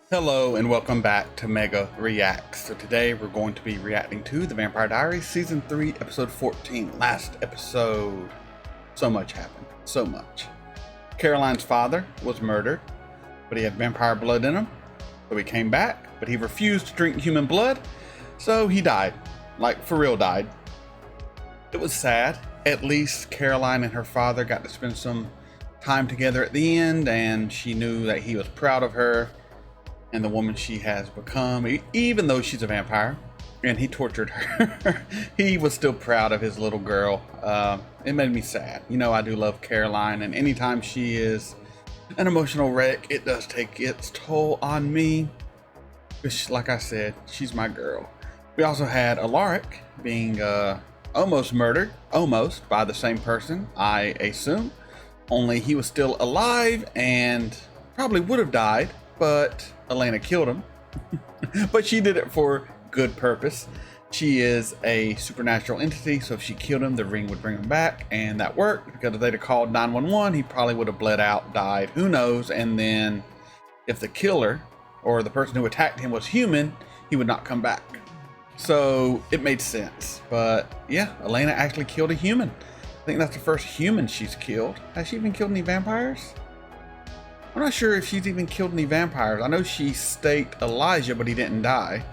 Hello and welcome back to Mega Reacts. So today we're going to be reacting to The Vampire Diaries Season 3 Episode 14. Last episode, so much happened. So much. Caroline's father was murdered, but he had vampire blood in him. So he came back, but he refused to drink human blood, so he died. Like, for real died. It was sad. At least Caroline and her father got to spend some time together at the end, and she knew that he was proud of her and the woman she has become, even though she's a vampire and he tortured her. He was still proud of his little girl. It made me sad. You know, I do love Caroline, and anytime she is an emotional wreck, it does take its toll on me. Which, like I said, she's my girl. We also had Alaric being almost murdered, almost, by the same person, I assume. Only he was still alive and probably would have died, but Elena killed him. But she did it for good purpose. She is a supernatural entity, so if she killed him, the ring would bring him back, and that worked because if they'd have called 911, he probably would have bled out, died, who knows. And then if the killer or the person who attacked him was human, he would not come back. So it made sense. But yeah, Elena actually killed a human. I think that's the first human she's killed. Has she even killed any vampires? I'm not sure if she's even killed any vampires. I know she staked Elijah, but he didn't die.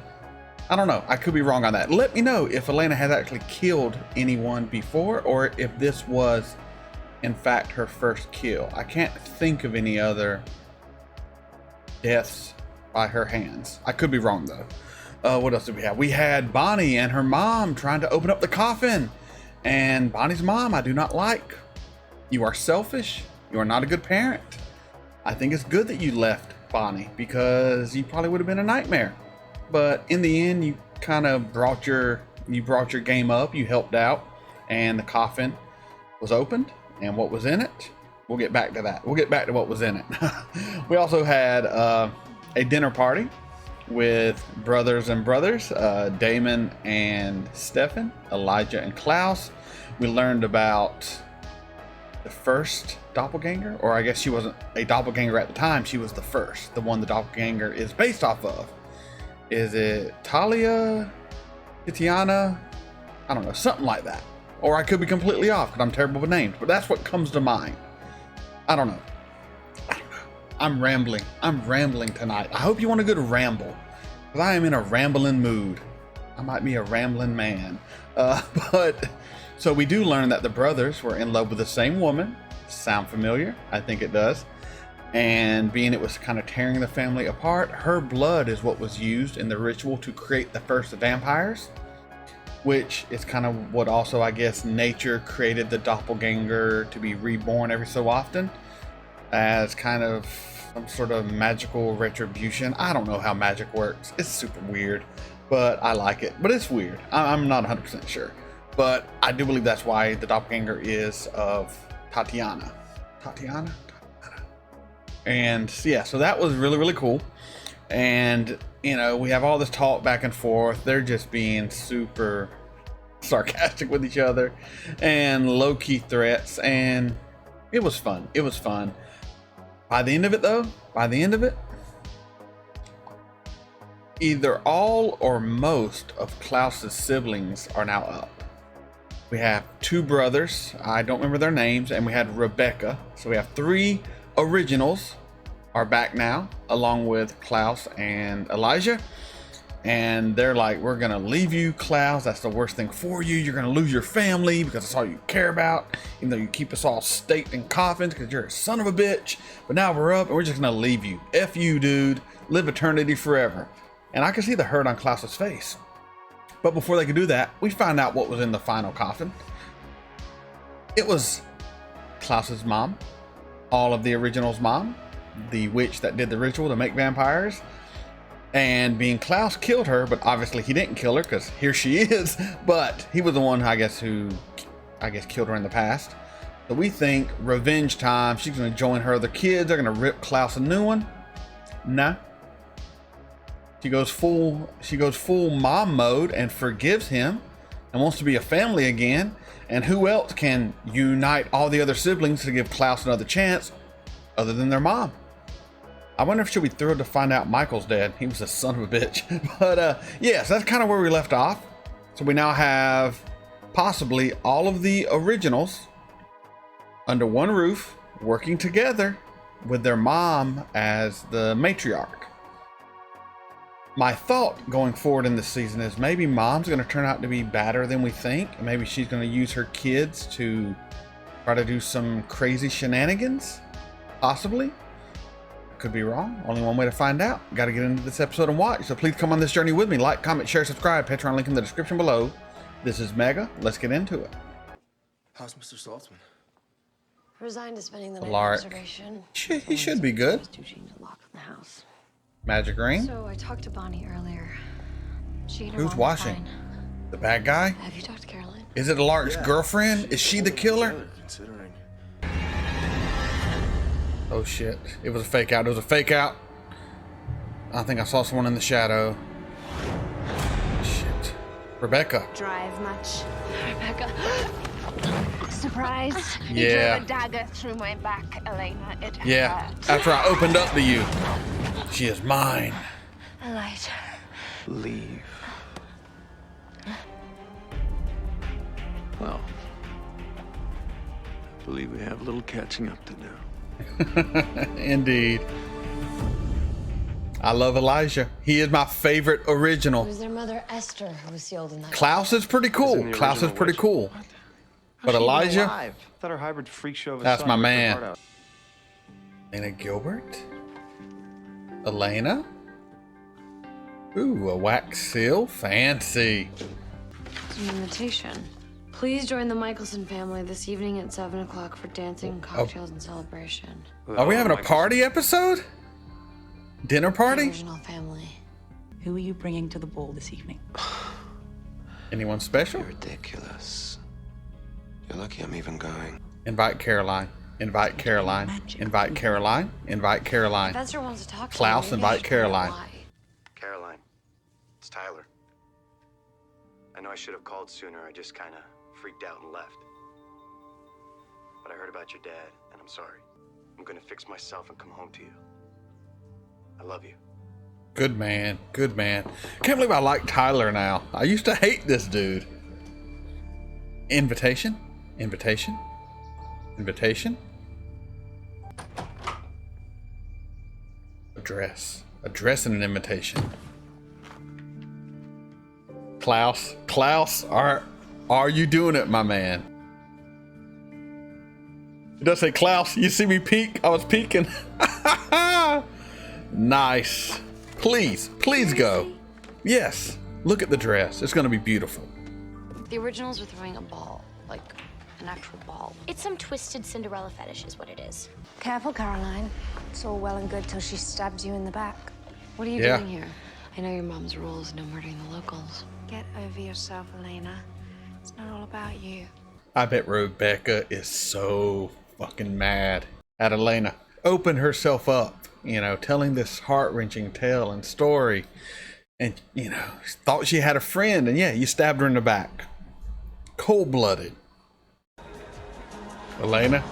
I don't know. I could be wrong on that. Let me know if Elena has actually killed anyone before, or if this was, in fact, her first kill. I can't think of any other deaths by her hands. I could be wrong, though. What else did we have? We had Bonnie and her mom trying to open up the coffin. And Bonnie's mom, I do not like. You are selfish. You are not a good parent. I think it's good that you left Bonnie, because you probably would have been a nightmare. But in the end, you kind of brought your game up. You helped out, and the coffin was opened. And what was in it? We'll get back to that. We'll get back to what was in it. We also had a dinner party with brothers and brothers, Damon and Stefan, Elijah and Klaus. We learned about the first doppelganger, or I guess she wasn't a doppelganger at the time. She was the first, the one the doppelganger is based off of. Is it Talia, Titiana? I don't know, something like that. Or I could be completely off because I'm terrible with names, but that's what comes to mind. I don't know. I'm rambling tonight. I hope you want a good ramble, because I am in a rambling mood. I might be a rambling man. But so we do learn that the brothers were in love with the same woman. Sound familiar? I think it does. And being it was kind of tearing the family apart, her blood is what was used in the ritual to create the first vampires, which is kind of what also, I guess, nature created the doppelganger to be reborn every so often as kind of some sort of magical retribution. I don't know how magic works. It's super weird, but I like it. But it's weird. I'm not 100% sure. But I do believe that's why the doppelganger is of Tatiana. And yeah, so that was really, really cool. And, you know, we have all this talk back and forth. They're just being super sarcastic with each other and low-key threats. And it was fun. It was fun. By the end of it, though, either all or most of Klaus's siblings are now up. We have two brothers, I don't remember their names, and we had Rebecca. So we have three originals are back now, along with Klaus and Elijah. And they're like, we're gonna leave you, Klaus. That's the worst thing for you. You're gonna lose your family because that's all you care about. Even though you keep us all staked in coffins because you're a son of a bitch. But now we're up and we're just gonna leave you. F you, dude. Live eternity forever. And I can see the hurt on Klaus's face. But before they could do that, we find out what was in the final coffin. It was Klaus's mom, all of the original's mom, the witch that did the ritual to make vampires. And being Klaus killed her, but obviously he didn't kill her because here she is. But he was the one, who killed her in the past. So we think revenge time. She's going to join her other kids. They're going to rip Klaus a new one. Nah. She goes full mom mode and forgives him and wants to be a family again. And who else can unite all the other siblings to give Klaus another chance other than their mom? I wonder if she'll be thrilled to find out Michael's dead. He was a son of a bitch. But yes, that's kind of where we left off. So we now have possibly all of the originals under one roof, working together with their mom as the matriarch. My thought going forward in this season is maybe mom's going to turn out to be badder than we think. Maybe she's going to use her kids to try to do some crazy shenanigans. Possibly. Could be wrong. Only one way to find out. Got to get into this episode and watch. So please come on this journey with me. Like, comment, share, subscribe. Patreon link in the description below. This is Mega. Let's get into it. How's Mr. Saltzman? Resigned to spending the night Lark. in observation. He should be good. To lock the house. Magic ring. So I talked to Bonnie earlier. She ate her Who's mom washing? fine. The bad guy? Have you talked to Caroline? Is it Lark's girlfriend? Is she the killer? Considering. Oh shit. It was a fake out. It was a fake out. I think I saw someone in the shadow. Shit. Rebecca. Drive much? Rebecca. Surprise! You Yeah. drove a dagger through my back, Elena. It Yeah. hurt. After I opened up to you. She is mine. Elijah. Leave. Well, I believe we have a little catching up to do. Indeed. I love Elijah. He is my favorite It original. was their mother, Esther, who was sealed in that. Klaus is pretty cool. Klaus is pretty cool. But Elijah, Thought her hybrid freak show of a that's son my ripped her man. heart out. Elena Gilbert. Elena. Ooh, a wax seal. Fancy. It's an invitation. Please join the Mikaelson family this evening at 7 o'clock for dancing, cocktails, and celebration. Are we having a party episode? Dinner The party? original family. Who are you bringing to the ball this evening? Anyone special? You're ridiculous. You're lucky I'm even going. Invite Caroline. Invite Caroline. Invite Caroline. Invite Caroline. If Esther wants to talk to Klaus, me, maybe I invite should find out Caroline. why. Caroline, it's Tyler. I know I should have called sooner. I just kind of freaked out and left. But I heard about your dad, and I'm sorry. I'm gonna fix myself and come home to you. I love you. Good man. Good man. Can't believe I like Tyler now. I used to hate this dude. Invitation? Invitation? Invitation? Address. Address and an invitation. Klaus. Klaus, are you doing it, my man? It does say Klaus. You see me peek? I was peeking. Nice. Please, please go. Yes. Look at the dress. It's going to be beautiful. The originals are throwing a ball, like an actual ball. It's some twisted Cinderella fetish is what it is. Careful, Caroline. It's all well and good till she stabs you in the back. What are you Yeah. doing here? I know your mom's rule is no murdering the locals. Get over yourself, Elena. It's not all about you. I bet Rebecca is so fucking mad at Elena. Opened herself up, you know, telling this heart-wrenching tale and story. And, you know, thought she had a friend. And yeah, you stabbed her in the back. Cold-blooded. Elena.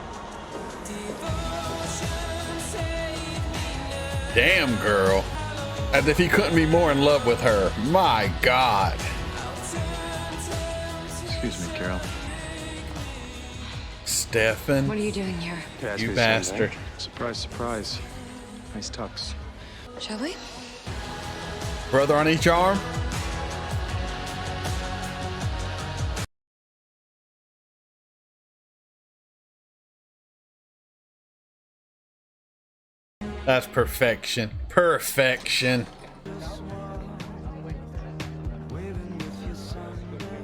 Damn, girl. As if he couldn't be more in love with her. My God. Excuse me, Carol. Stefan. What are you doing here? Can I ask You you bastard. something? Surprise, surprise. Nice tux. Shall we? Brother on each arm. That's perfection. Perfection.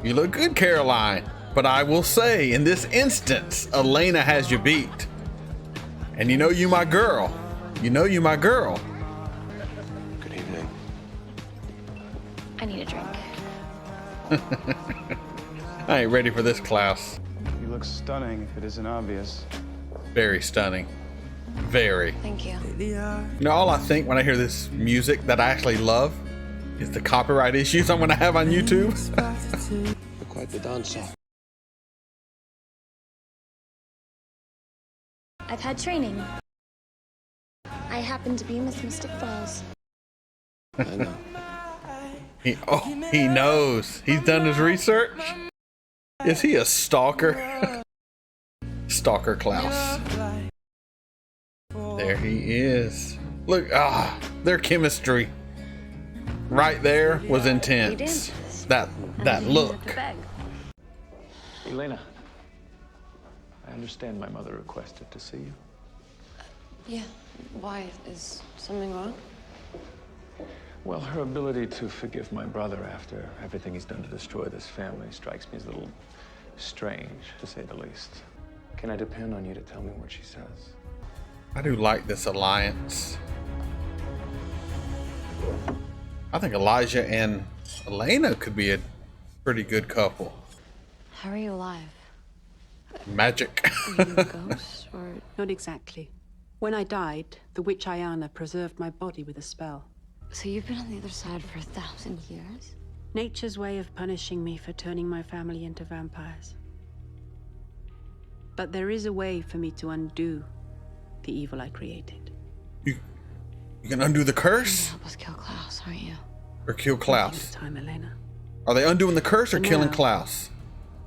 You look good, Caroline. But I will say, in this instance, Elena has you beat. And you know you my girl. You know you my girl. Good evening. I need a drink. I ain't ready for this, Klaus. You look stunning if it isn't obvious. Very stunning. Very. Thank you. You know, all I think when I hear this music that I actually love is the copyright issues I'm going to have on YouTube. You're quite the dancer. I've had training. I I happen to be Miss Mystic Falls. I know. He knows. He's done his research. Is he a stalker? Stalker Klaus. There he is. Look, their chemistry right there was intense. That look. Elena, I understand my mother requested to see you. Yeah. Why? Is something wrong? Well, her ability to forgive my brother after everything he's done to destroy this family strikes me as a little strange, to say the least. Can I depend on you to tell me what she says? I do like this alliance. I think Elijah and Elena could be a pretty good couple. How are you alive? Magic. Are you a ghost or? Not exactly. When I died, the witch Ayana preserved my body with a spell. So you've been on the other side for 1,000 years? Nature's way of punishing me for turning my family into vampires. But there is a way for me to undo the evil I created. You can undo the curse? Help us kill Klaus, aren't you? Or kill Klaus? Time, Elena. Are they undoing the curse or For killing now. Klaus?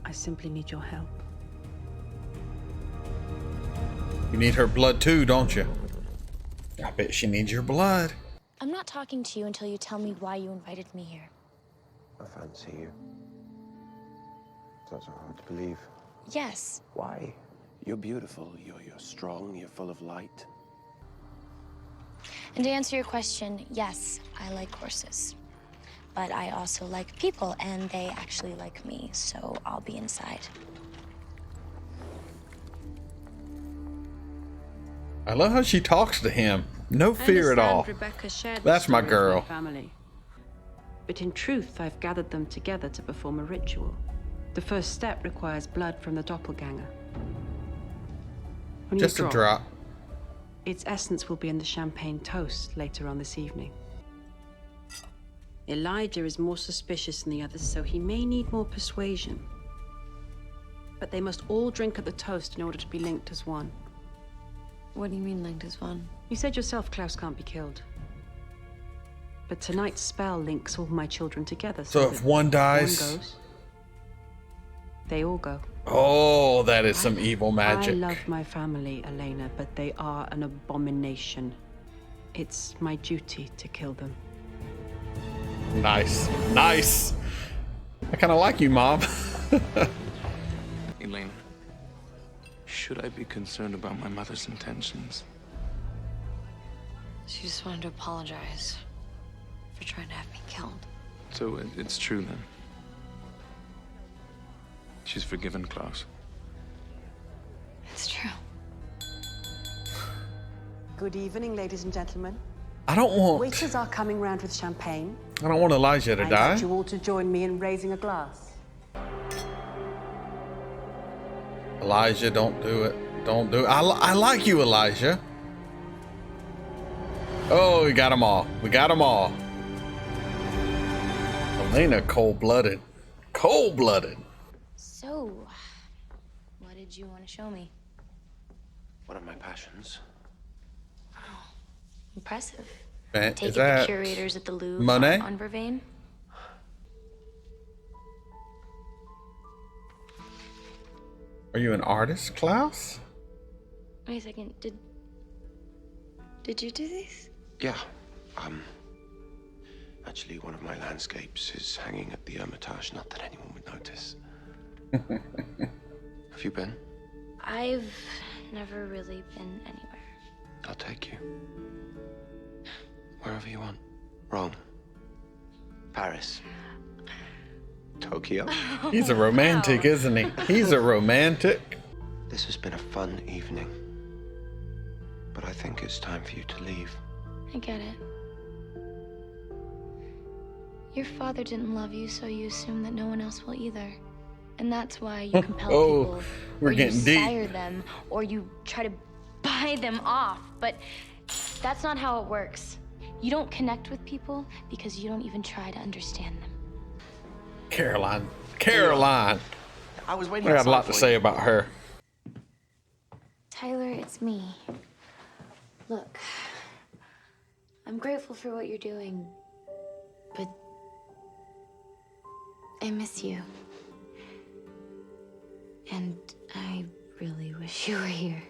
I simply need your help. You need her blood too, don't you? I bet she needs your blood. I'm not talking to you until you tell me why you invited me here. I fancy you. It's not so hard to believe. Yes. Why? You're beautiful. You're strong. You're full of light. And to answer your question, yes, I like horses. But I also like people, and they actually like me, so I'll be inside. I love how she talks to him. No fear at all. That's my girl. Family. But in truth, I've gathered them together to perform a ritual. The first step requires blood from the doppelganger. When you Just a drop. its essence will be in the champagne toast later on this evening. Elijah is more suspicious than the others, so he may need more persuasion. But they must all drink at the toast in order to be linked as one. What do you mean linked as one? You said yourself Klaus can't be killed. But tonight's spell links all my children together. So if that one dies... one goes, they all go. Oh, that is some evil magic. I love my family, Elena, but they are an abomination. It's my duty to kill them. Nice. Nice. I kind of like you, Mom. Elena, should I be concerned about my mother's intentions? She just wanted to apologize for trying to have me killed. So it's true then. She's forgiven Klaus. It's true. Good evening, ladies and gentlemen. I don't want Waiters are coming round with champagne. Elijah to I die. invite you all to join me in raising a glass. Elijah, don't do it. Don't do it. I like you, Elijah. Oh, we got them all. We got them all. Elena, cold-blooded. Cold-blooded. So, what did you want to show me? One of my passions. Impressive. Man, Take is it to that curators at the Louvre Monet? on Vervain. Are you an artist, Klaus? Wait a second. Did you do these? Yeah. Actually, one of my landscapes is hanging at the Hermitage. Not that anyone would notice. Have you been? I've never really been anywhere. I'll take you. Wherever you want. Rome. Paris. Tokyo. He's a romantic, isn't he? He's a romantic. This has been a fun evening. But I think it's time for you to leave. I get it. Your father didn't love you, so you assume that no one else will either. And that's why you compel people, we're or you getting deep. sire them, or you try to buy them off. But that's not how it works. You don't connect with people because you don't even try to understand them. Caroline. I was waiting. I got a lot to say about her. Tyler, it's me. Look, I'm grateful for what you're doing, but I miss you. And I really wish you were here.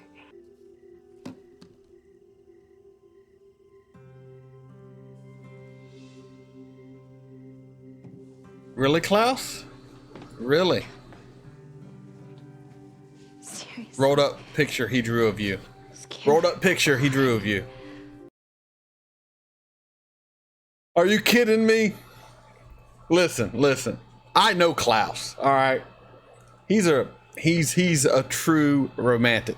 Really, Klaus? Really? Seriously. Rolled up picture he drew of you. Rolled up picture he drew of you. Are you kidding me? Listen. I know Klaus, all right? He's a true romantic.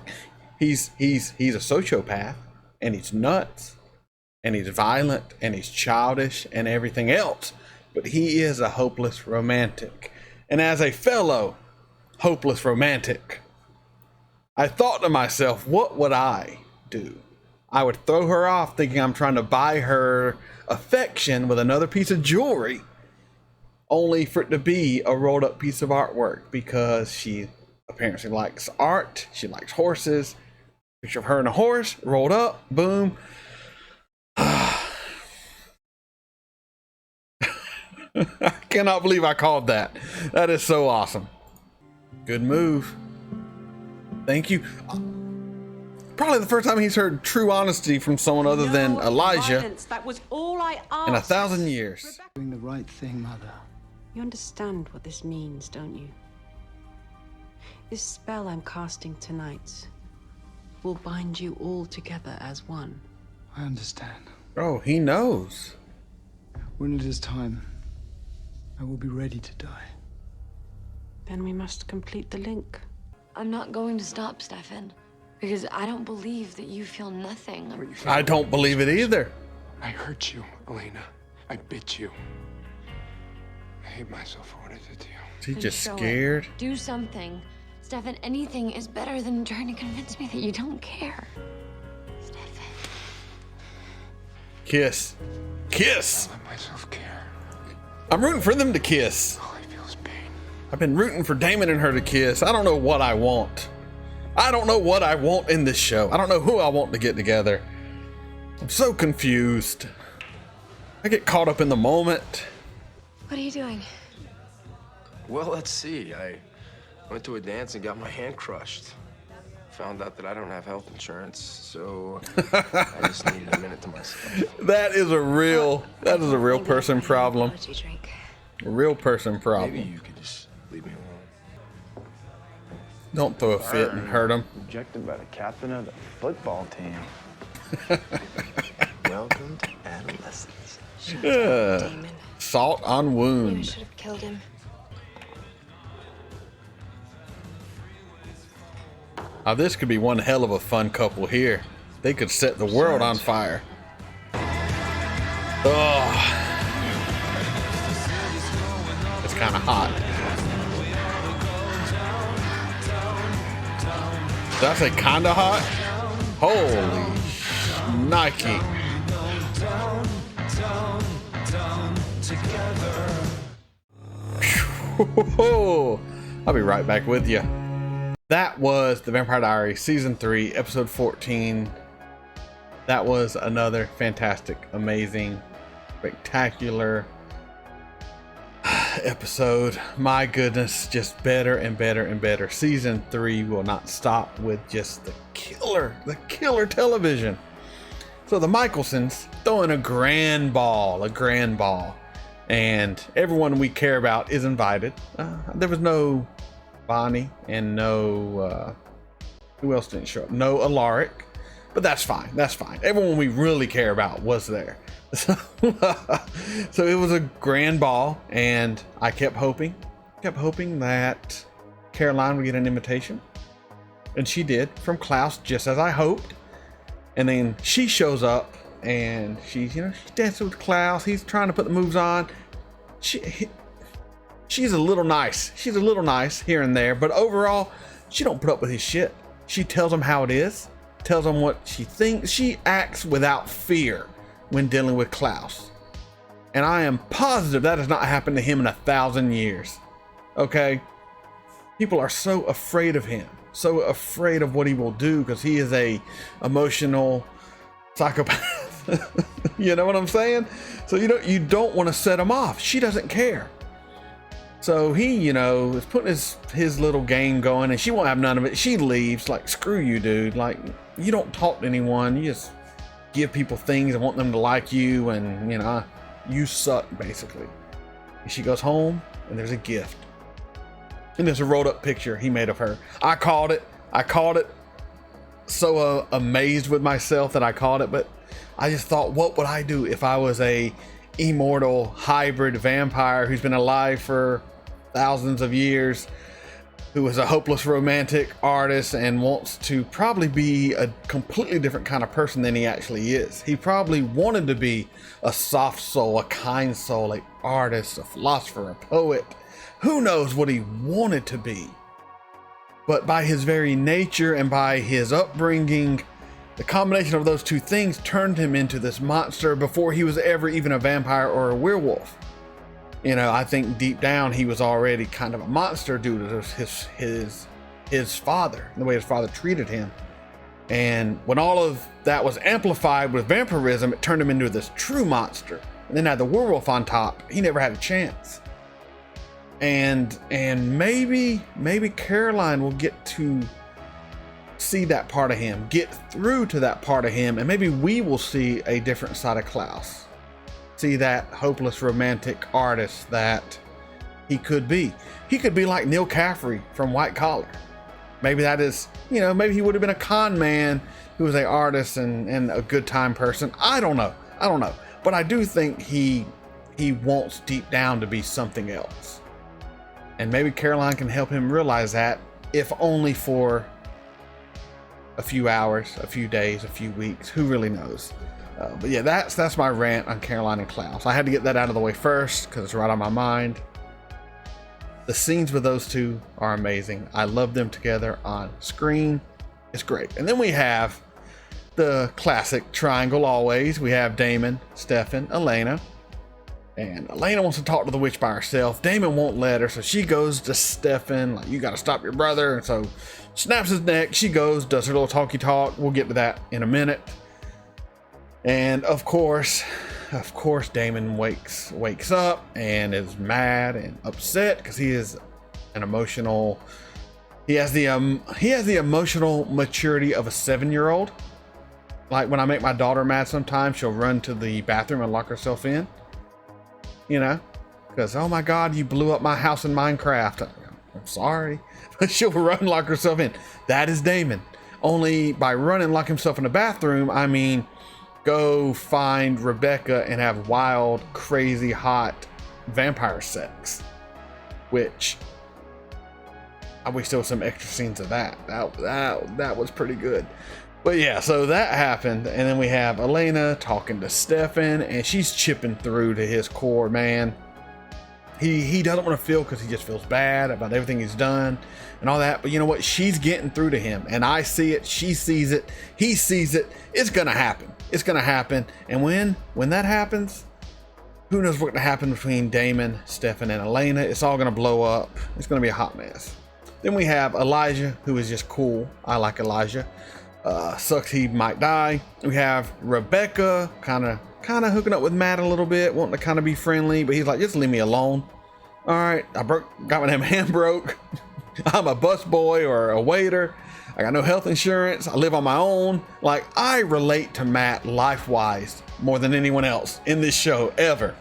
He's a sociopath, and he's nuts, and he's violent, and he's childish, and everything else. But he is a hopeless romantic. And as a fellow hopeless romantic, I thought to myself, what would I do? I would throw her off thinking I'm trying to buy her affection with another piece of jewelry, only for it to be a rolled up piece of artwork, because she apparently likes art. She likes horses. Picture of her and a horse rolled up. Boom. I cannot believe I called that. That is so awesome. Good move. Thank you. Probably the first time he's heard true honesty from someone other than Elijah Violence. That was all I asked. in 1,000 years. Doing the right thing, Mother. You understand what this means, don't you? This spell I'm casting tonight will bind you all together as one. I understand. Oh, he knows. When it is time, I will be ready to die. Then we must complete the link. I'm not going to stop, Stefan, because I don't believe that you feel nothing. I don't believe it either. I hurt you, Elena. I bit you. I hate myself for what I did to you. She's Then just show it. scared. Do something. Stefan, anything is better than trying to convince me that you don't care. Stefan. Kiss. Kiss. I let myself care. I'm rooting for them to kiss. All I feel is pain. I've been rooting for Damon and her to kiss. I don't know what I want. I don't know what I want in this show. I don't know who I want to get together. I'm so confused. I get caught up in the moment. What are you doing? Well, let's see. I went to a dance and got my hand crushed. Found out that I don't have health insurance, so I just needed a minute to myself. That is a real person problem. Drink. A real person problem. Maybe you could just leave me alone. Don't throw a fit and hurt him. Rejected by the captain of the football team. Welcome to adolescence. Damon. Salt on Maybe I wound. should have killed him. Now, this could be one hell of a fun couple here. They could set the world on fire. Oh, it's kind of hot. Did I say kind of hot? Holy Nike. I'll be right back with you. That was The Vampire Diaries Season 3, Episode 14. That was another fantastic, amazing, spectacular episode. My goodness, just better and better and better. Season 3 will not stop with just the killer television. So the Mikaelsons throwing a grand ball. And everyone we care about is invited. There was no Bonnie and no who else didn't show up? No Alaric, but that's fine. Everyone we really care about was there. So it was a grand ball, and I kept hoping that Caroline would get an invitation, and she did, from Klaus, just as I hoped. And then she shows up, and she's dancing with Klaus. He's trying to put the moves on. She's a little nice. She's a little nice here and there, but overall, she don't put up with his shit. She tells him how it is, tells him what she thinks. She acts without fear when dealing with Klaus. And I am positive that has not happened to him in 1,000 years. Okay? People are so afraid of him, so afraid of what he will do, because he is a emotional psychopath. You know what I'm saying? So you don't want to set him off. She doesn't care. So he, is putting his little game going, and she won't have none of it. She leaves, like, screw you, dude. Like, you don't talk to anyone. You just give people things and want them to like you, and, you suck, basically. And she goes home, and there's a gift. And there's a rolled up picture he made of her. I called it. So amazed with myself that I called it, but I just thought, what would I do if I was a immortal hybrid vampire who's been alive for thousands of years, who was a hopeless romantic artist and wants to probably be a completely different kind of person than he actually is. He probably wanted to be a soft soul, a kind soul, an artist, a philosopher, a poet. Who knows what he wanted to be? But by his very nature and by his upbringing, the combination of those two things turned him into this monster before he was ever even a vampire or a werewolf. I think deep down he was already kind of a monster due to his father, the way his father treated him. And when all of that was amplified with vampirism, it turned him into this true monster. And then had the werewolf on top. He never had a chance. And maybe Caroline will get to see that part of him, get through to that part of him, and maybe we will see a different side of Klaus. See that hopeless romantic artist that he could be. He could be like Neil Caffrey from White Collar. Maybe that is, maybe he would have been a con man who was an artist and a good time person. I don't know. But I do think he wants deep down to be something else. And maybe Caroline can help him realize that, if only for a few hours, a few days, a few weeks, who really knows? But yeah, that's my rant on Caroline and Klaus. I had to get that out of the way first because it's right on my mind. The scenes with those two are amazing. I love them together on screen. It's great. And then we have the classic triangle always. We have Damon, Stefan, Elena. And Elena wants to talk to the witch by herself. Damon won't let her, so she goes to Stefan, like, you got to stop your brother. And so snaps his neck. She goes, does her little talky talk. We'll get to that in a minute. And of course Damon wakes up and is mad and upset because he has the emotional maturity of a 7-year-old. Like when I make my daughter mad sometimes, she'll run to the bathroom and lock herself in, because, oh my God, you blew up my house in Minecraft. I'm sorry, but she'll run and lock herself in. That is Damon. Only by running, lock himself in the bathroom, I mean go find Rebecca and have wild, crazy, hot vampire sex, which I wish there was some extra scenes of that. That was pretty good. But yeah, so that happened, and then we have Elena talking to Stefan, and she's chipping through to his core, man. He doesn't want to feel, because he just feels bad about everything he's done and all that. But you know what? She's getting through to him, and I see it. She sees it. He sees it. It's gonna happen. It's gonna happen. And when that happens, who knows what's gonna happen between Damon, Stefan, and Elena? It's all gonna blow up. It's gonna be a hot mess. Then we have Elijah, who is just cool. I like Elijah. Sucks he might die. We have Rebecca, kind of hooking up with Matt a little bit, wanting to kind of be friendly, but he's like, just leave me alone. All right, got my damn hand broke. I'm a bus boy or a waiter. I got no health insurance. I live on my own. Like, I relate to Matt life-wise more than anyone else in this show ever.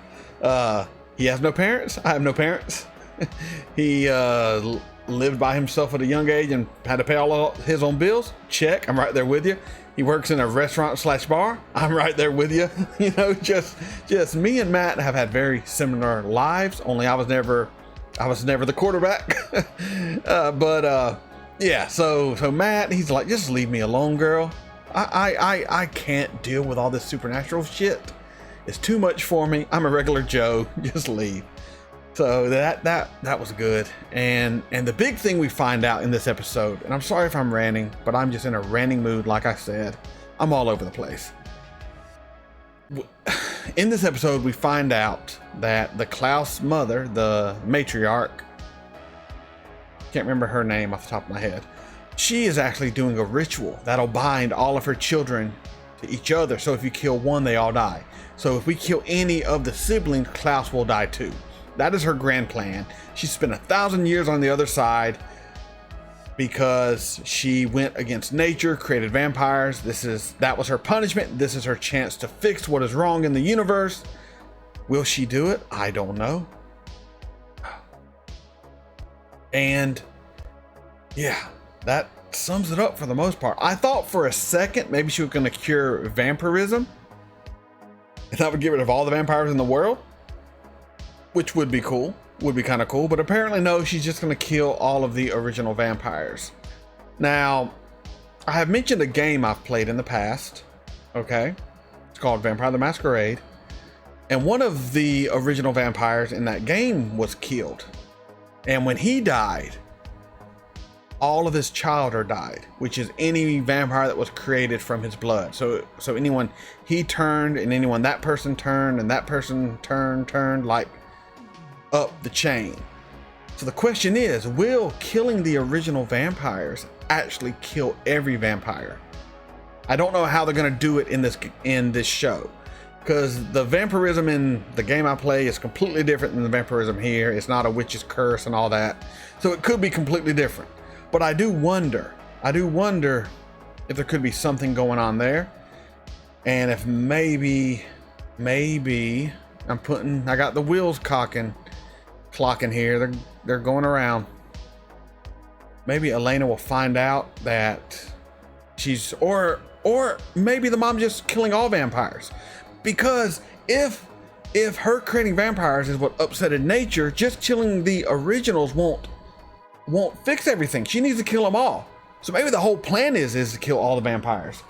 He has no parents. I have no parents. He lived by himself at a young age and had to pay all his own bills. Check. I'm right there with you. He works in a restaurant/bar. I'm right there with you. Just me and Matt have had very similar lives. Only I was never the quarterback. Yeah. So Matt, he's like, just leave me alone, girl. I can't deal with all this supernatural shit. It's too much for me. I'm a regular Joe. Just leave. So that was good. And the big thing we find out in this episode, and I'm sorry if I'm ranting, but I'm just in a ranting mood. Like I said, I'm all over the place. In this episode, we find out that the Klaus mother, the matriarch, can't remember her name off the top of my head, she is actually doing a ritual that'll bind all of her children to each other. So if you kill one, they all die. So if we kill any of the siblings, Klaus will die too. That is her grand plan. She spent 1,000 years on the other side because she went against nature, created vampires. That was her punishment. This is her chance to fix what is wrong in the universe. Will she do it? I don't know. And yeah, that sums it up for the most part. I thought for a second maybe she was going to cure vampirism, and that would get rid of all the vampires in the world, which would be cool. Would be kind of cool. But apparently no, she's just going to kill all of the original vampires. Now, I have mentioned a game I've played in the past. Okay, it's called Vampire the Masquerade, and one of the original vampires in that game was killed. And when he died, all of his childhood died, which is any vampire that was created from his blood. So anyone he turned, and anyone that person turned, and that person turned, like up the chain. So the question is, will killing the original vampires actually kill every vampire? I don't know how they're going to do it in this show, because the vampirism in the game I play is completely different than the vampirism here. It's not a witch's curse and all that, so it could be completely different. But I do wonder if there could be something going on there, and if maybe I got the wheels clocking here. They're going around. Maybe Elena will find out that she's, or maybe the mom's just killing all vampires. Because if her creating vampires is what upsetted nature, just killing the originals won't fix everything. She needs to kill them all. So maybe the whole plan is to kill all the vampires.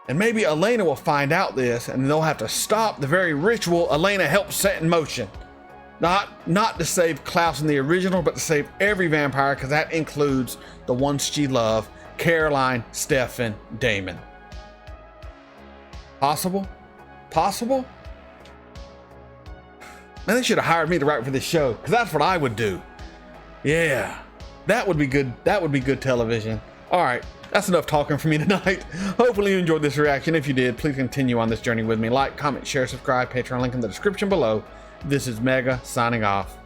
And maybe Elena will find out this, and they'll have to stop the very ritual Elena helped set in motion. Not to save Klaus in the original, but to save every vampire, because that includes the ones she loved: Caroline, Stefan, Damon. Possible? Man, they should have hired me to write for this show, because that's what I would do. Yeah, that would be good. That would be good television. All right, that's enough talking for me tonight. Hopefully you enjoyed this reaction. If you did, please continue on this journey with me. Like, comment, share, subscribe, Patreon link in the description below. This is Mega signing off.